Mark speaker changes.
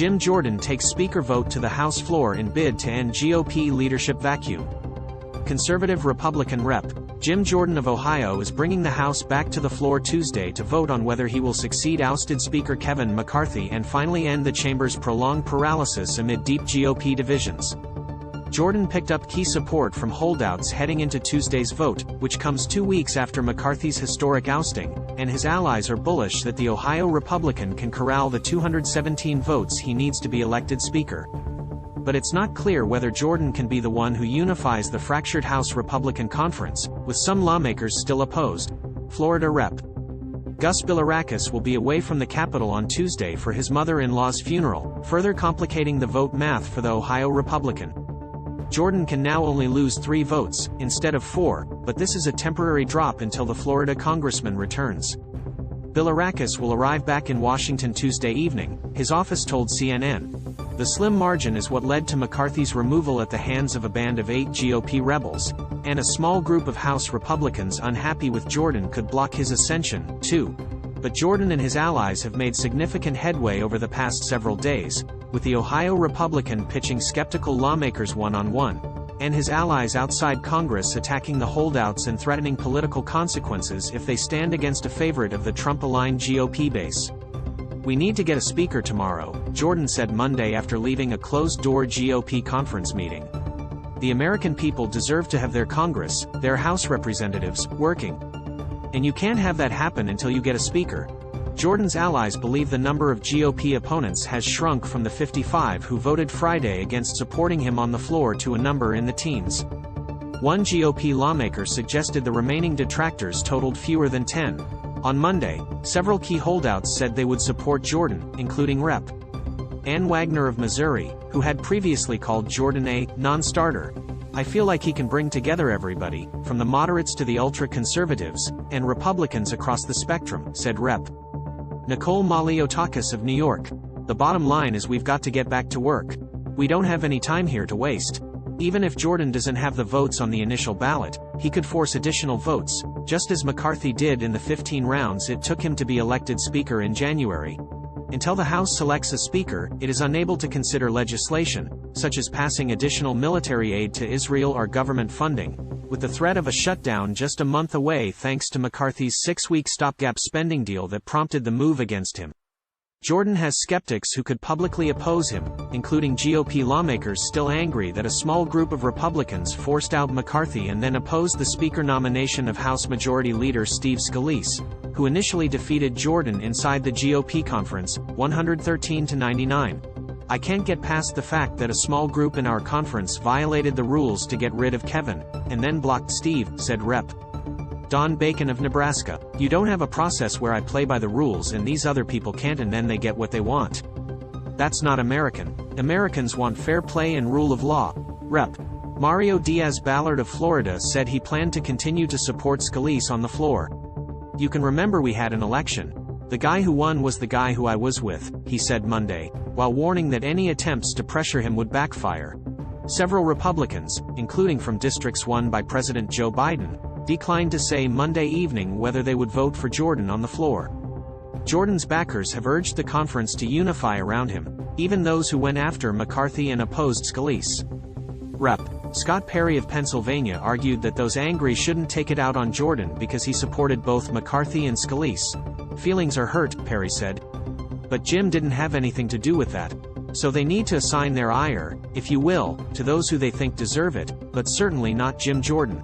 Speaker 1: Jim Jordan takes Speaker vote to the House floor in bid to end GOP leadership vacuum. Conservative Republican Rep. Jim Jordan of Ohio is bringing the House back to the floor Tuesday to vote on whether he will succeed ousted Speaker Kevin McCarthy and finally end the chamber's prolonged paralysis amid deep GOP divisions. Jordan picked up key support from holdouts heading into Tuesday's vote, which comes 2 weeks after McCarthy's historic ousting, and his allies are bullish that the Ohio Republican can corral the 217 votes he needs to be elected Speaker. But it's not clear whether Jordan can be the one who unifies the fractured House Republican conference, with some lawmakers still opposed. Florida Rep. Gus Bilirakis will be away from the Capitol on Tuesday for his mother-in-law's funeral, further complicating the vote math for the Ohio Republican. Jordan can now only lose 3 votes, instead of 4, but this is a temporary drop until the Florida congressman returns. Bilirakis will arrive back in Washington Tuesday evening, his office told CNN. The slim margin is what led to McCarthy's removal at the hands of a band of 8 GOP rebels, and a small group of House Republicans unhappy with Jordan could block his ascension, too. But Jordan and his allies have made significant headway over the past several days, with the Ohio Republican pitching skeptical lawmakers one-on-one, and his allies outside Congress attacking the holdouts and threatening political consequences if they stand against a favorite of the Trump-aligned GOP base. "We need to get a speaker tomorrow," Jordan said Monday after leaving a closed-door GOP conference meeting. "The American people deserve to have their Congress, their House representatives, working. And you can't have that happen until you get a speaker." Jordan's allies believe the number of GOP opponents has shrunk from the 55 who voted Friday against supporting him on the floor to a number in the teens. One GOP lawmaker suggested the remaining detractors totaled fewer than 10. On Monday, several key holdouts said they would support Jordan, including Rep. Ann Wagner of Missouri, who had previously called Jordan a non-starter. "I feel like he can bring together everybody, from the moderates to the ultra-conservatives, and Republicans across the spectrum," said Rep. Nicole Maliotakis of New York. "The bottom line is we've got to get back to work. We don't have any time here to waste." Even if Jordan doesn't have the votes on the initial ballot, he could force additional votes, just as McCarthy did in the 15 rounds it took him to be elected Speaker in January. Until the House selects a Speaker, it is unable to consider legislation, such as passing additional military aid to Israel or government funding, with the threat of a shutdown just a month away thanks to McCarthy's 6-week stopgap spending deal that prompted the move against him. Jordan has skeptics who could publicly oppose him, including GOP lawmakers still angry that a small group of Republicans forced out McCarthy and then opposed the Speaker nomination of House Majority Leader Steve Scalise, who initially defeated Jordan inside the GOP conference, 113-99. "I can't get past the fact that a small group in our conference violated the rules to get rid of Kevin, and then blocked Steve," said Rep. Don Bacon of Nebraska. "You don't have a process where I play by the rules and these other people can't and then they get what they want. That's not American. Americans want fair play and rule of law." Rep. Mario Diaz-Balart of Florida said he planned to continue to support Scalise on the floor. "You can remember we had an election. The guy who won was the guy who I was with," he said Monday, while warning that any attempts to pressure him would backfire. Several Republicans, including from districts won by President Joe Biden, declined to say Monday evening whether they would vote for Jordan on the floor. Jordan's backers have urged the conference to unify around him, even those who went after McCarthy and opposed Scalise. Rep. Scott Perry of Pennsylvania argued that those angry shouldn't take it out on Jordan because he supported both McCarthy and Scalise. "Feelings are hurt," Perry said. "But Jim didn't have anything to do with that. So they need to assign their ire, if you will, to those who they think deserve it, but certainly not Jim Jordan."